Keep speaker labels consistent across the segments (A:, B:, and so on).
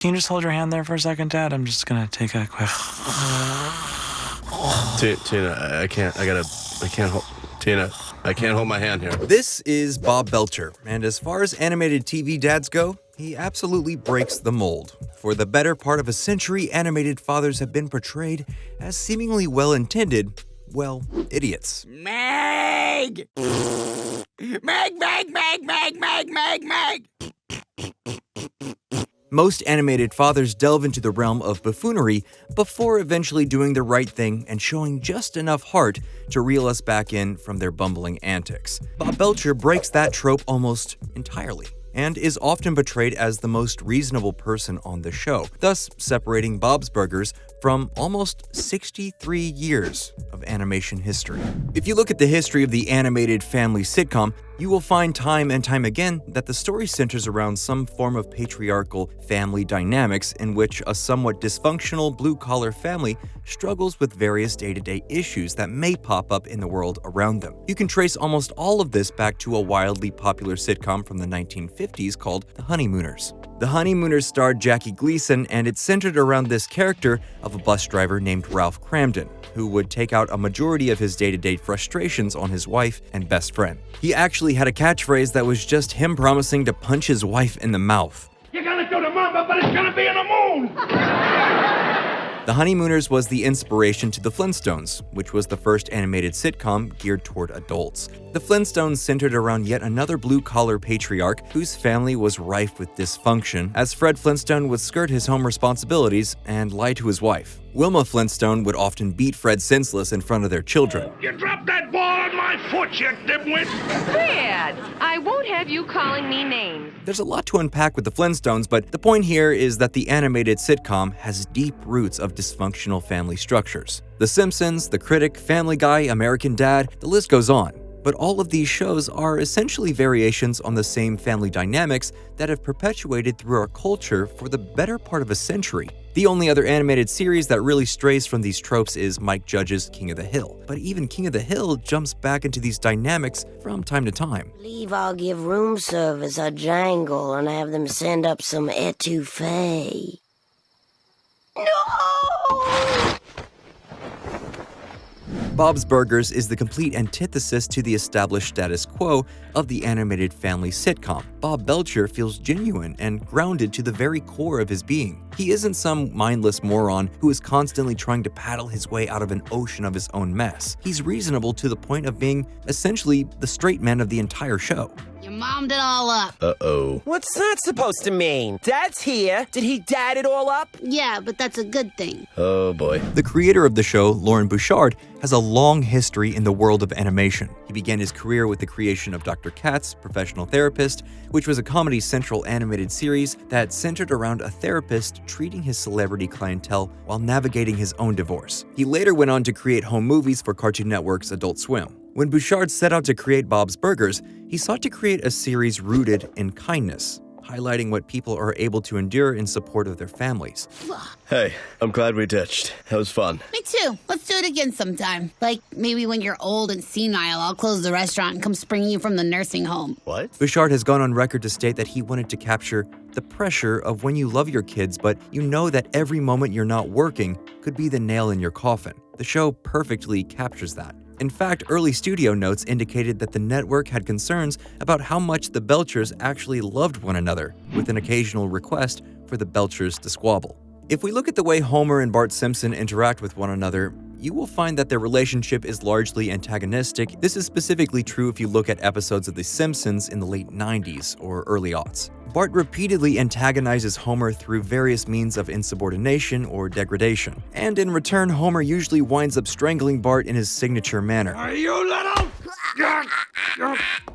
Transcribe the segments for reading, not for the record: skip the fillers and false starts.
A: Can you just hold your hand there for a second, Dad? I'm just gonna take a quick...
B: Tina, I can't hold my hand here.
C: This is Bob Belcher, and as far as animated TV dads go, he absolutely breaks the mold. For the better part of a century, animated fathers have been portrayed as seemingly well-intended, well, idiots.
D: Meg! Meg!
C: Most animated fathers delve into the realm of buffoonery before eventually doing the right thing and showing just enough heart to reel us back in from their bumbling antics. Bob Belcher breaks that trope almost entirely and is often portrayed as the most reasonable person on the show, thus separating Bob's Burgers from almost 63 years of animation history. If you look at the history of the animated family sitcom, you will find time and time again that the story centers around some form of patriarchal family dynamics in which a somewhat dysfunctional blue-collar family struggles with various day-to-day issues that may pop up in the world around them. You can trace almost all of this back to a wildly popular sitcom from the 1950s called The Honeymooners. The Honeymooners starred Jackie Gleason, and it centered around this character of a bus driver named Ralph Cramden, who would take out a majority of his day-to-day frustrations on his wife and best friend. He actually had a catchphrase that was just him promising to punch his wife in the mouth.
E: You're gonna do the mamba, but it's gonna be in the moon!
C: The Honeymooners was the inspiration to The Flintstones, which was the first animated sitcom geared toward adults. The Flintstones centered around yet another blue-collar patriarch whose family was rife with dysfunction, as Fred Flintstone would skirt his home responsibilities and lie to his wife. Wilma Flintstone would often beat Fred senseless in front of their children.
E: You dropped that ball on my foot, you dimwit!
F: Fred, I won't have you calling me names.
C: There's a lot to unpack with the Flintstones, but the point here is that the animated sitcom has deep roots of dysfunctional family structures. The Simpsons, The Critic, Family Guy, American Dad, the list goes on. But all of these shows are essentially variations on the same family dynamics that have perpetuated through our culture for the better part of a century. The only other animated series that really strays from these tropes is Mike Judge's King of the Hill. But even King of the Hill jumps back into these dynamics from time to time.
G: Believe I'll give room service a jangle and have them send up some etouffee. No!
C: Bob's Burgers is the complete antithesis to the established status quo of the animated family sitcom. Bob Belcher feels genuine and grounded to the very core of his being. He isn't some mindless moron who is constantly trying to paddle his way out of an ocean of his own mess. He's reasonable to the point of being essentially the straight man of the entire show.
H: You mommed it all up.
B: Uh-oh.
D: What's that supposed to mean? Dad's here. Did he dad it all up?
H: Yeah, but that's a good thing.
B: Oh boy.
C: The creator of the show, Lauren Bouchard, has a long history in the world of animation. He began his career with the creation of Dr. Katz, Professional Therapist, which was a Comedy Central animated series that centered around a therapist treating his celebrity clientele while navigating his own divorce. He later went on to create home movies for Cartoon Network's Adult Swim. When Bouchard set out to create Bob's Burgers, he sought to create a series rooted in kindness, highlighting what people are able to endure in support of their families.
B: Hey, I'm glad we ditched. That was fun.
H: Me too. Let's do it again sometime. Like, maybe when you're old and senile, I'll close the restaurant and come spring you from the nursing home.
B: What?
C: Bouchard has gone on record to state that he wanted to capture the pressure of when you love your kids, but you know that every moment you're not working could be the nail in your coffin. The show perfectly captures that. In fact, early studio notes indicated that the network had concerns about how much the Belchers actually loved one another, with an occasional request for the Belchers to squabble. If we look at the way Homer and Bart Simpson interact with one another, you will find that their relationship is largely antagonistic. This is specifically true if you look at episodes of The Simpsons in the late 90s or early aughts. Bart repeatedly antagonizes Homer through various means of insubordination or degradation. And in return, Homer usually winds up strangling Bart in his signature manner.
E: Are you little?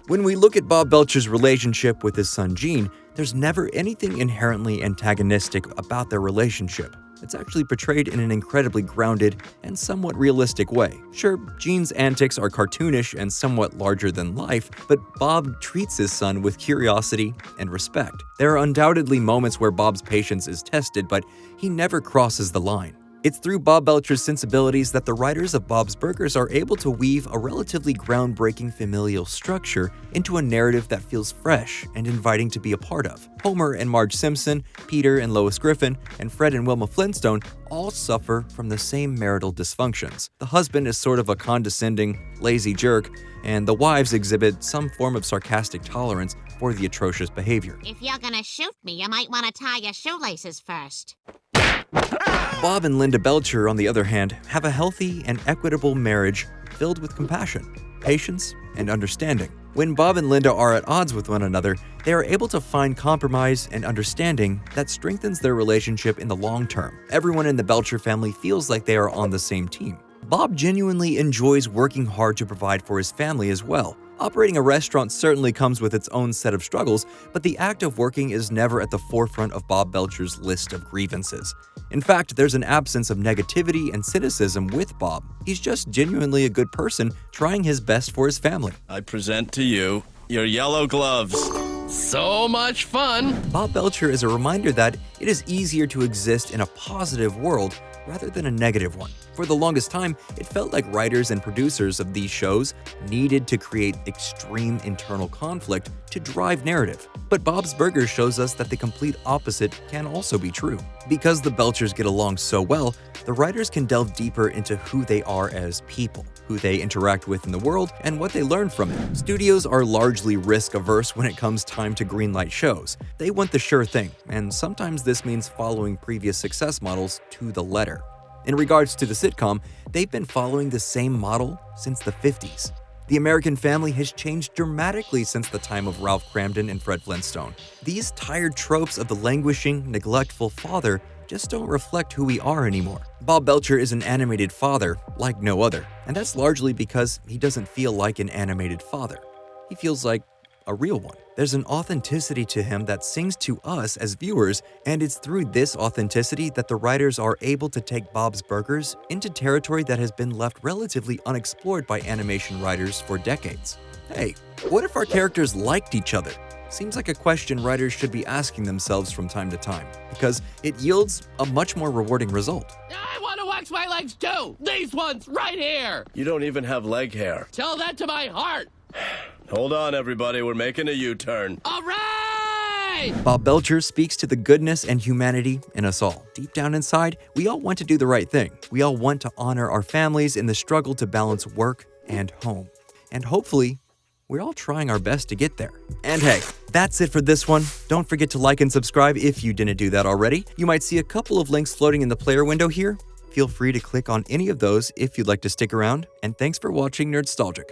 C: When we look at Bob Belcher's relationship with his son Gene, there's never anything inherently antagonistic about their relationship. It's actually portrayed in an incredibly grounded and somewhat realistic way. Sure, Gene's antics are cartoonish and somewhat larger than life, but Bob treats his son with curiosity and respect. There are undoubtedly moments where Bob's patience is tested, but he never crosses the line. It's through Bob Belcher's sensibilities that the writers of Bob's Burgers are able to weave a relatively groundbreaking familial structure into a narrative that feels fresh and inviting to be a part of. Homer and Marge Simpson, Peter and Lois Griffen, and Fred and Wilma Flintstone all suffer from the same marital dysfunctions. The husband is sort of a condescending, lazy jerk, and the wives exhibit some form of sarcastic tolerance for the atrocious behavior.
I: If you're gonna shoot me, you might want to tie your shoelaces first.
C: Bob and Linda Belcher, on the other hand, have a healthy and equitable marriage filled with compassion, patience, and understanding. When Bob and Linda are at odds with one another, they are able to find compromise and understanding that strengthens their relationship in the long term. Everyone in the Belcher family feels like they are on the same team. Bob genuinely enjoys working hard to provide for his family as well. Operating a restaurant certainly comes with its own set of struggles, but the act of working is never at the forefront of Bob Belcher's list of grievances. In fact, there's an absence of negativity and cynicism with Bob. He's just genuinely a good person trying his best for his family.
B: I present to you your yellow gloves. So much fun!
C: Bob Belcher is a reminder that it is easier to exist in a positive world rather than a negative one. For the longest time, it felt like writers and producers of these shows needed to create extreme internal conflict to drive narrative. But Bob's Burgers shows us that the complete opposite can also be true. Because the Belchers get along so well, the writers can delve deeper into who they are as people, who they interact with in the world, and what they learn from it. Studios are largely risk-averse when it comes time to greenlight shows. They want the sure thing, and sometimes this means following previous success models to the letter. In regards to the sitcom, they've been following the same model since the 50s. The American family has changed dramatically since the time of Ralph Cramden and Fred Flintstone. These tired tropes of the languishing, neglectful father just don't reflect who we are anymore. Bob Belcher is an animated father like no other, and that's largely because he doesn't feel like an animated father. He feels like a real one. There's an authenticity to him that sings to us as viewers, and it's through this authenticity that the writers are able to take Bob's Burgers into territory that has been left relatively unexplored by animation writers for decades. Hey, what if our characters liked each other? Seems like a question writers should be asking themselves from time to time, because it yields a much more rewarding result.
J: I want to wax my legs too! These ones right here!
B: You don't even have leg hair.
J: Tell that to my heart!
B: Hold on, everybody. We're making a U-turn.
J: All right!
C: Bob Belcher speaks to the goodness and humanity in us all. Deep down inside, we all want to do the right thing. We all want to honor our families in the struggle to balance work and home. And hopefully, we're all trying our best to get there. And hey, that's it for this one. Don't forget to like and subscribe if you didn't do that already. You might see a couple of links floating in the player window here. Feel free to click on any of those if you'd like to stick around. And thanks for watching Nerdstalgic.